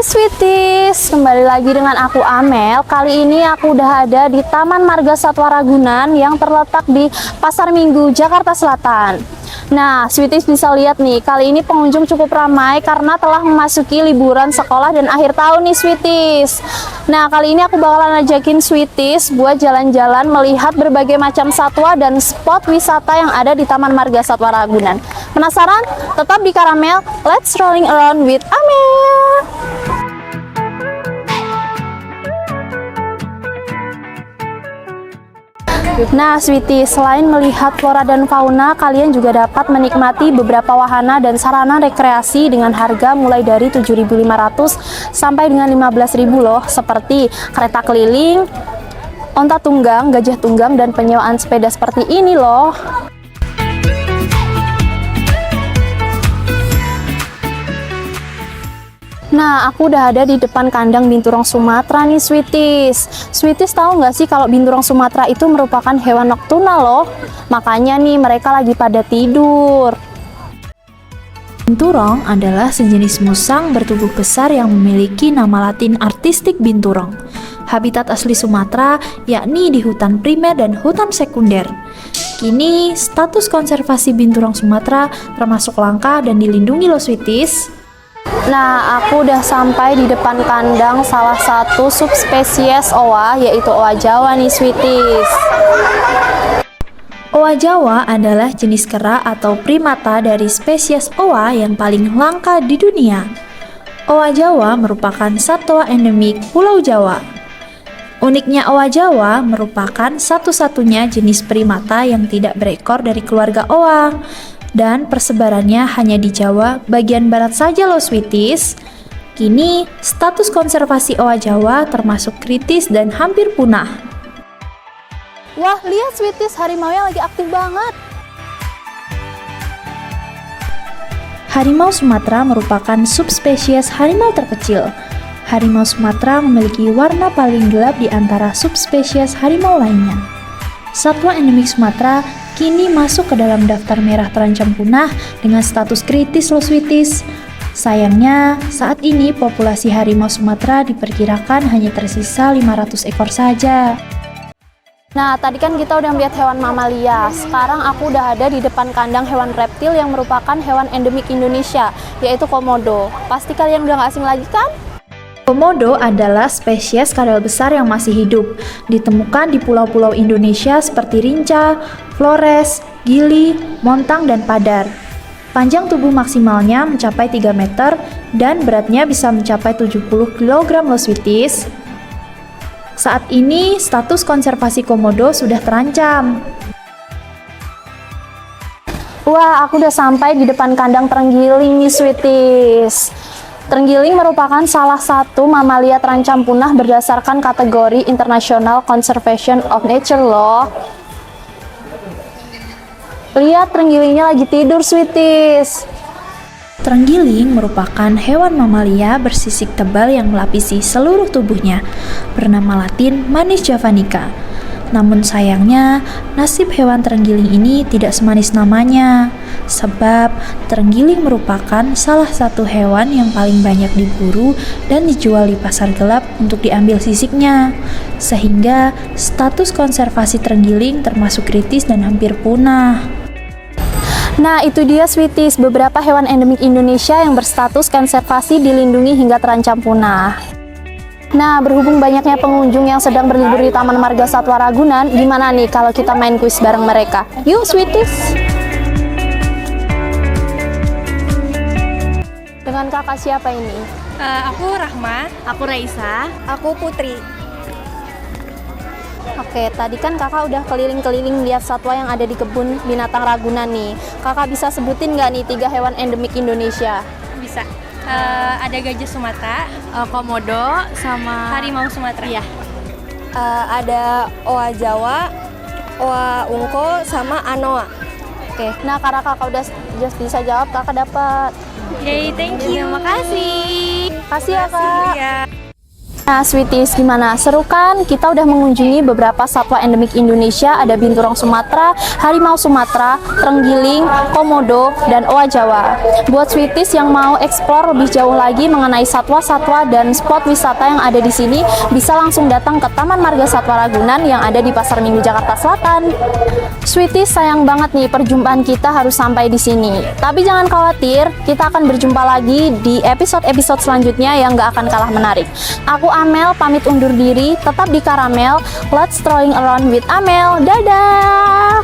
Hai Sweeties, kembali lagi dengan aku Amel. Kali ini aku udah ada di Taman Marga Satwa Ragunan yang terletak di Pasar Minggu, Jakarta Selatan. Nah, Sweeties bisa lihat nih, kali ini pengunjung cukup ramai karena telah memasuki liburan sekolah dan akhir tahun nih Sweeties. Nah, kali ini aku bakalan ajakin Sweeties buat jalan-jalan melihat berbagai macam satwa dan spot wisata yang ada di Taman Marga Satwa Ragunan. Penasaran? Tetap di Karamel, let's rolling around with Amel! Nah, Sweeties, selain melihat flora dan fauna, kalian juga dapat menikmati beberapa wahana dan sarana rekreasi dengan harga mulai dari 7.500 sampai dengan 15.000 loh, seperti kereta keliling, onta tunggang, gajah tunggang, dan penyewaan sepeda seperti ini loh. Nah, aku udah ada di depan kandang binturong Sumatera nih Sweeties. Sweeties tahu nggak sih kalau binturong Sumatera itu merupakan hewan nokturnal loh. Makanya nih mereka lagi pada tidur. Binturong adalah sejenis musang bertubuh besar yang memiliki nama latin artistik binturong. Habitat asli Sumatera yakni di hutan primer dan hutan sekunder. Kini status konservasi binturong Sumatera termasuk langka dan dilindungi loh Sweeties. Nah, aku udah sampai di depan kandang salah satu subspesies owa, yaitu owa Jawa nih Sweeties. Owa Jawa adalah jenis kera atau primata dari spesies owa yang paling langka di dunia. Owa Jawa merupakan satwa endemik Pulau Jawa. Uniknya owa Jawa merupakan satu-satunya jenis primata yang tidak berekor dari keluarga owa. Dan persebarannya hanya di Jawa bagian barat saja loh Sweeties. Kini status konservasi owa Jawa termasuk kritis dan hampir punah. Wah, lihat Sweeties, harimaunya lagi aktif banget. Harimau Sumatera merupakan subspesies harimau terkecil. Harimau Sumatera memiliki warna paling gelap di antara subspesies harimau lainnya. Satwa endemik Sumatera kini masuk ke dalam daftar merah terancam punah dengan status kritis loh Sweeties. Sayangnya, saat ini populasi harimau Sumatera diperkirakan hanya tersisa 500 ekor saja. Nah, tadi kan kita udah melihat hewan mamalia. Sekarang aku udah ada di depan kandang hewan reptil yang merupakan hewan endemik Indonesia, yaitu komodo. Pasti kalian udah gak asing lagi kan? Komodo adalah spesies kadal besar yang masih hidup. Ditemukan di pulau-pulau Indonesia seperti Rinca, Flores, Gili, Montang, dan Padar. Panjang tubuh maksimalnya mencapai 3 meter dan beratnya bisa mencapai 70 kg loh Sweeties. Saat ini status konservasi komodo sudah terancam. Wah, aku udah sampai di depan kandang terenggiling nih Sweeties. Terenggiling merupakan salah satu mamalia terancam punah berdasarkan kategori International Conservation of Nature loh. Lihat, terenggiling lagi tidur Sweeties. Terenggiling merupakan hewan mamalia bersisik tebal yang melapisi seluruh tubuhnya, bernama latin Manis javanica. Namun sayangnya, nasib hewan terenggiling ini tidak semanis namanya, sebab terenggiling merupakan salah satu hewan yang paling banyak diburu dan dijual di pasar gelap untuk diambil sisiknya, sehingga status konservasi terenggiling termasuk kritis dan hampir punah. Nah, itu dia Sweeties, beberapa hewan endemik Indonesia yang berstatus konservasi dilindungi hingga terancam punah. Nah, berhubung banyaknya pengunjung yang sedang berlibur di Taman Marga Satwa Ragunan, gimana nih kalau kita main kuis bareng mereka? Yuk Sweeties! Dengan kakak siapa ini? Aku Rahma. Aku Raisa. Aku Putri. Oke, tadi kan kakak udah keliling-keliling lihat satwa yang ada di kebun binatang Ragunan nih. Kakak bisa sebutin nggak nih 3 hewan endemik Indonesia? Bisa. Ada gajah Sumatera, Komodo sama harimau Sumatera. Iya. Ada owa Jawa, owa Ungko, sama anoa. Oke, nah karena kakak udah just bisa jawab, kakak dapat. Yay, thank you. Terima kasih. Kasih ya kak. Ya. Nah, Sweeties, gimana? Seru kan? Kita udah mengunjungi beberapa satwa endemik Indonesia, ada binturong Sumatera, harimau Sumatera, terenggiling, komodo, dan oa Jawa. Buat Sweeties yang mau explore lebih jauh lagi mengenai satwa-satwa dan spot wisata yang ada di sini, bisa langsung datang ke Taman Marga Satwa Ragunan yang ada di Pasar Minggu, Jakarta Selatan. Sweeties, sayang banget nih perjumpaan kita harus sampai di sini. Tapi jangan khawatir, kita akan berjumpa lagi di episode-episode selanjutnya yang gak akan kalah menarik. Aku Amel pamit undur diri, tetap di Karamel. Let's throwing around with Amel. Dadah!